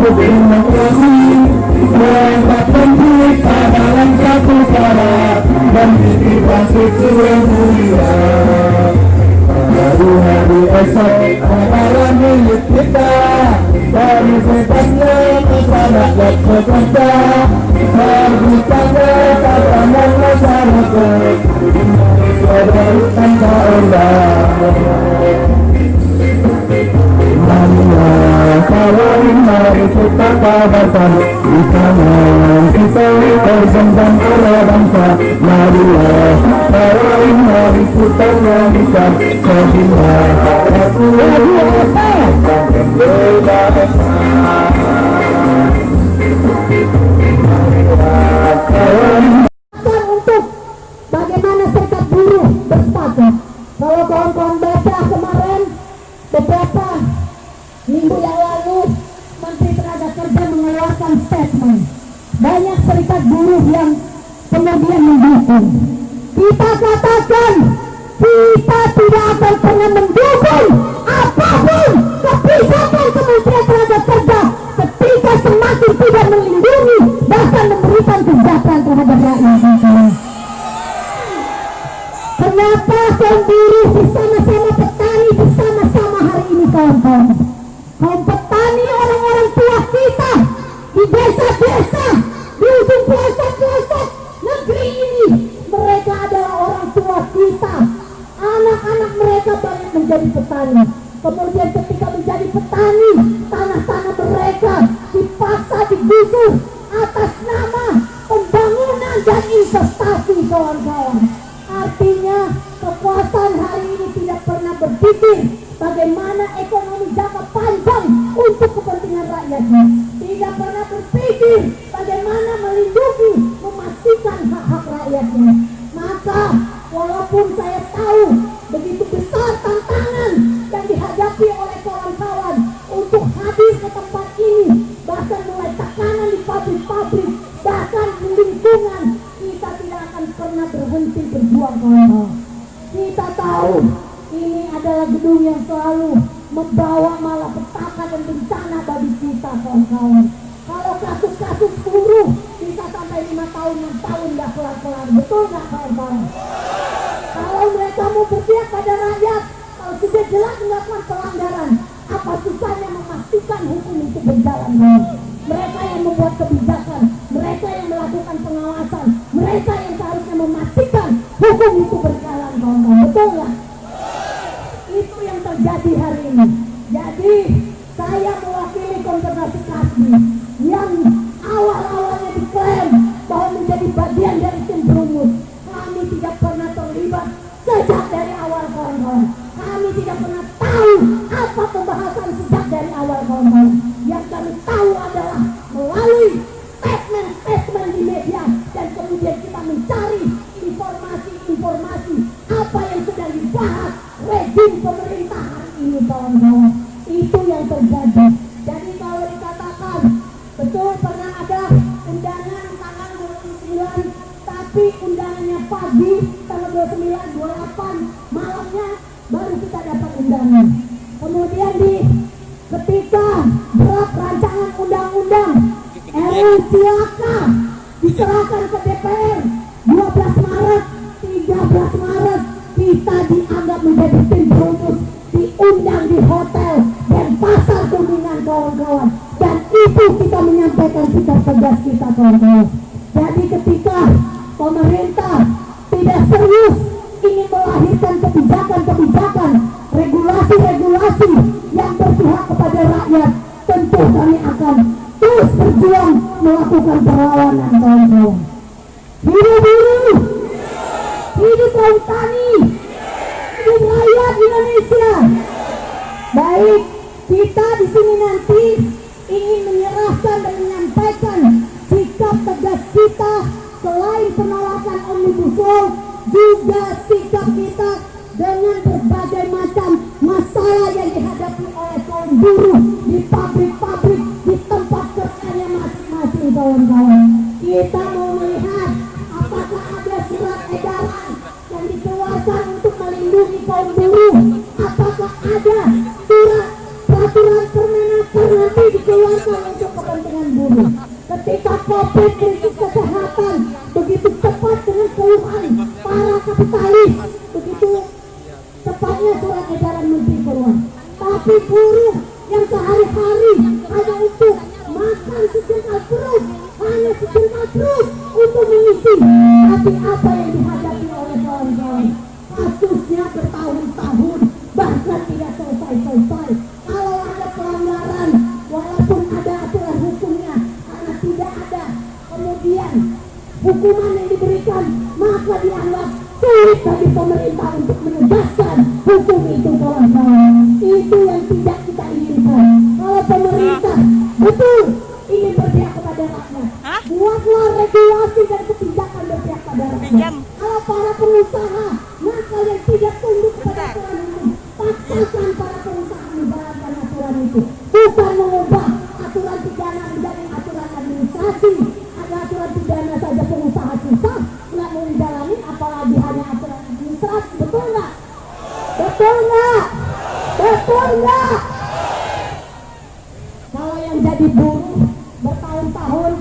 demokrasi, membuat konflik dalam satu cara dan konstitusi yang mulia. Baru hari esok adalah milik kita, dari bebasnya masyarakat bekerja, terbukanya tatanan masyarakat Indonesia dari tanpa undang. Mari kita kabarkan Islam kita tersembang oleh bangsa. Marilah mari kita nyanyikan sehingga aku untuk bagaimana serikat buruh bersepakat. Kalau kawan-kawan baca kemarin beberapa minggu yang lalu Menteri Tenaga Kerja mengeluarkan statement, banyak serikat buruh yang kemudian mendukung. Kita katakan kita tidak akan pernah mendukung apapun kebijakan Kementerian Tenaga Kerja ketika semakin tidak melindungi bahkan memberikan kesejahteraan terhadap rakyat. Kenapa kaum buruh bersama-sama petani bersama-sama hari ini kawan-kawan? Kaum petani, orang-orang tua kita di desa-desa, di ujung pelosok-pelosok negeri ini, mereka adalah orang tua kita. Anak-anak mereka banyak menjadi petani. Kemudian ketika menjadi petani, tanah-tanah mereka dipaksa digusur atas nama pembangunan dan investasi kawan-kawan. Artinya kekuasaan hari ini tidak pernah berpikir bagaimana ekonomi jangka panjang untuk kepentingan rakyatnya. Tidak pernah berpikir bagaimana melindungi, memastikan hak-hak rakyatnya. Maka walaupun saya tahu begitu besar tantangan yang dihadapi oleh kawan-kawan untuk hadir ke tempat ini, bahkan mulai tekanan di pabrik-pabrik, bahkan di lingkungan, kita tidak akan pernah berhenti berjuang kawan-kawan. Kita tahu ini adalah gedung yang selalu membawa malapetaka dan bencana bagi kita kawan-kawan. Kalau kasus-kasus buruh bisa sampai 5 tahun, 6 tahun nggak kelar-kelar, betul nggak kawan-kawan? Kalau mereka mau berpihak pada rakyat, kalau sudah jelas melakukan pelanggaran, apa susahnya memastikan hukum itu berjalan? Mereka yang membuat kebijakan, mereka yang melakukan pengawasan, mereka yang seharusnya memastikan hukum itu berjalan kawan-kawan, betul nggak? Itu yang terjadi hari ini. Jadi saya mewakili Konfederasi Kasbi yang awal-awalnya diklaim bahwa menjadi bagian dari tim berumus. Kami tidak pernah terlibat sejak dari awal kawan-kawan. Kami tidak pernah tahu apa pembahasan sejak dari awal kawan-kawan. Yang kami tahu adalah melalui statement-statement di media dan kemudian kita mencari informasi-informasi apa yang sedang dibahas rejim pemerintah hari ini kawan-kawan. Itu yang terjadi. Jadi kalau dikatakan betul pernah ada undangan tanggal 29, tapi undangannya pagi tanggal 29, 28 malamnya baru kita dapat undangan. Kemudian ketika draft rancangan undang-undang RUU Cilaka diserahkan ke DPR 12 Maret, 13 Maret kita dianggap menjadi tim berumus, diundang di hotel dan pasar Kuningan kawan-kawan, dan itu kita menyampaikan sikap tegas kita kawan-kawan. Jadi ketika pemerintah tidak serius ingin melahirkan kebijakan-kebijakan, regulasi-regulasi yang berpihak kepada rakyat, tentu kami akan terus berjuang melakukan perlawanan kawan-kawan. Hidup buruh, hidup kaum tani, hidup rakyat Indonesia. Baik, kita di sini nanti ingin menyerahkan dan menyampaikan sikap tegas kita selain penolakan Omnibus Law, juga sikap kita dengan berbagai macam masalah yang dihadapi oleh kaum buruh di pabrik-pabrik, di tempat kerjanya masing-masing kawan-kawan. Kita mau melihat apakah ada surat edaran yang dikeluarkan untuk melindungi kaum buruh, apakah ada surat peraturan permenaker nanti dikeluarkan untuk provinsi. Tapi apa yang dihadapi oleh kawan-kawan? Kasusnya bertahun-tahun, bahkan tidak selesai-selesai. Kalau ada pelanggaran, walaupun ada aturan hukumnya, karena tidak ada kemudian hukuman yang diberikan, maka dianggap sulit bagi pemerintah untuk menegakkan hukum itu, kawan-kawan. Itu yang tidak kita inginkan. Kalau pemerintah betul ingin berpihak kepada rakyat, buatlah regulasi dan kebijakan berpihak pada rakyat. Kalau para pengusaha maka yang tidak tunduk kepada aturan hukum, paksakan para pengusaha menjalankan aturan itu, bukan mengubah aturan pidana menjadi aturan administrasi. Ada aturan pidana saja pengusaha susah nggak mau menjalani, apalagi hanya aturan administrasi. Betul nggak? Betul nggak? Betul nggak? Kalau yang jadi buruh bertahun-tahun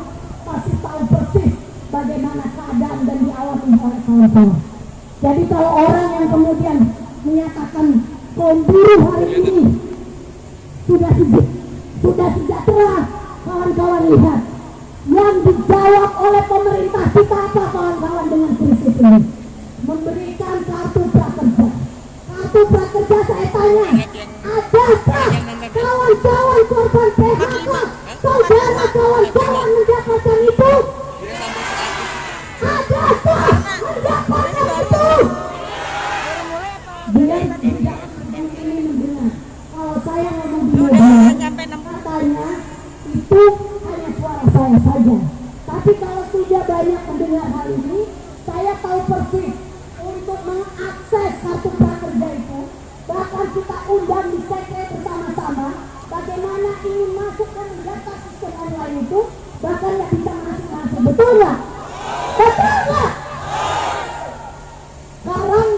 pasti tahu persis bagaimana keadaan dan diawasi oleh kawan-kawan. Jadi kalau orang yang kemudian menyatakan kaum buruh hari ini sudah sejahtera, kawan-kawan lihat yang dijawab oleh pemerintah kita apa, kawan-kawan, dengan krisis ini? Memberikan kartu prakerja. Kartu prakerja, saya tanya, adakah kawan-kawan korban PHK, saudara kawan-kawan mendapatkan itu? Adakah mendapatkan itu? Biar tidak ini mendengar. Kalau saya ngomong di media, katanya itu hanya suara saya saja. Tapi kalau sudah banyak mendengar hal ini, saya tahu persis untuk mengakses kartu prakerja itu. Bahkan kita undang di sekre bersama-sama. Bagaimana ingin masuk dan mendaftar sistem online itu, bahkan nggak bisa masuk. Betul nggak? Betul nggak? Sekarang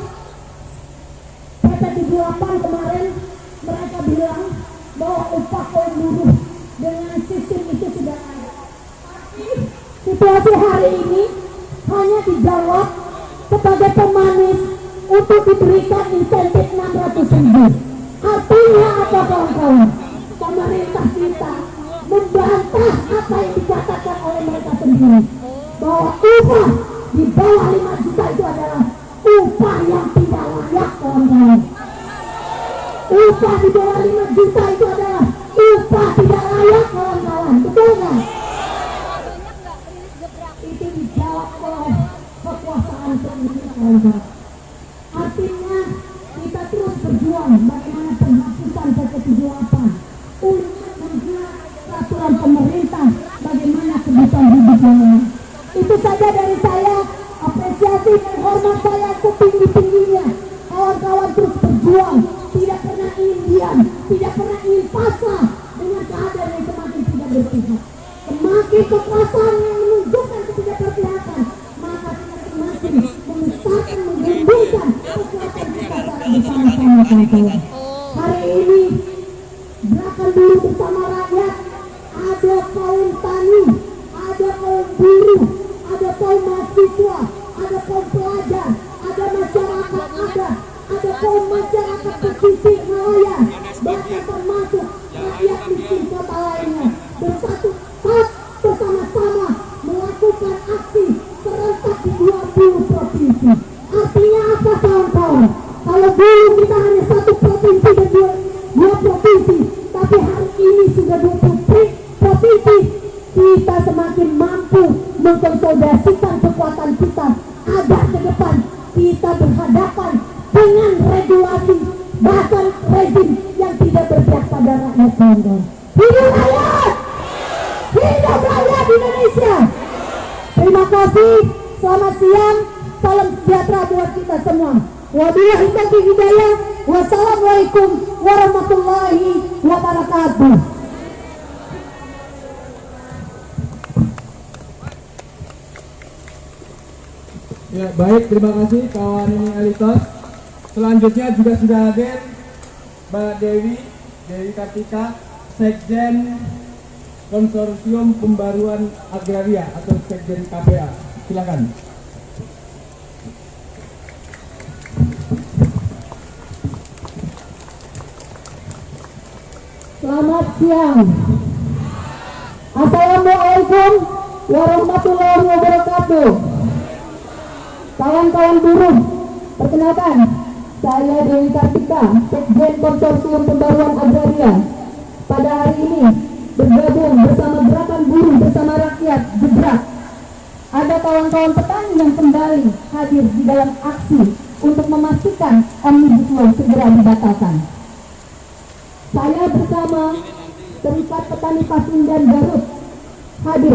PT 78 kemarin mereka bilang bahwa upah kaum buruh dengan sistem itu sudah ada. Tapi situasi hari ini hanya dijawab sebagai pemanis untuk diberikan insentif 600.000. Artinya apa, kawan-kawan? Pemerintah kita membantah apa yang dikatakan oleh mereka sendiri, bahwa upah di bawah 5 juta itu adalah upah yang tidak layak, kawan-kawan. Upah di bawah 5 juta itu adalah upah tidak layak, kawan-kawan. Betul nggak? Itu dijawab oleh kekuasaan politik, kawan-kawan. Artinya kita terus berjuang bagaimana penghapusan PP 78 untuk membuat peraturan pemerintah bagaimana kebutuhan hidup yang lain. Itu saja dari saya. Apresiasi dan hormat saya setinggi-tingginya. Kawan-kawan terus berjuang, tidak pernah ingin diam, tidak pernah ingin pasrah dengan keadaan yang semakin tidak berpihak. Semakin kekuasaan yang menunjukkan ketidakberpihakan, maka kita semakin membesarkan, menggembungkan kekuatan kita bersama-sama, kawan-kawan. Hari ini gerakan buruh bersama rakyat, ada kaum tani, ada kaum buruh, ada kaum mahasiswa, ada kaum pelajar, ada masyarakat ada kaum masyarakat pesisir nelayan, bahkan termasuk rakyat miskin kota lainnya, bersatu bersama-sama melakukan aksi serentak di 20 provinsi. Artinya apa, kawan-kawan? Kalau dulu kita hanya satu provinsi dan dua provinsi, tapi hari ini sudah 20 provinsi. Kita semakin mampu mengkonsolidasikan kekuatan kita agar ke depan kita berhadapan dengan regulasi bahkan rezim yang tidak berpihak pada rakyat, kawan-kawan. Hidup rakyat! Hidup rakyat Indonesia! Terima kasih, selamat siang, salam sejahtera buat kita semua. Wabillahi taufiq hidayah. Wassalamualaikum warahmatullahi wabarakatuh. Ya, baik, terima kasih kawan Elitos. Selanjutnya juga sudah hadir Mbak Dewi Kartika, Sekjen Konsorsium Pembaruan Agraria atau Sekjen KPA. Silakan. Selamat siang. Assalamualaikum warahmatullahi wabarakatuh. Kawan-kawan buruh, perkenalkan, saya Dewi Kartika, Sekjen Konsorsium Pembaruan Agraria. Pada hari ini bergabung bersama Gerakan Buruh Bersama Rakyat Gebrak. Ada kawan-kawan petani yang kembali hadir di dalam aksi untuk memastikan Omnibus Law segera dibatalkan. Saya bersama Serikat Petani Pasundan Garut hadir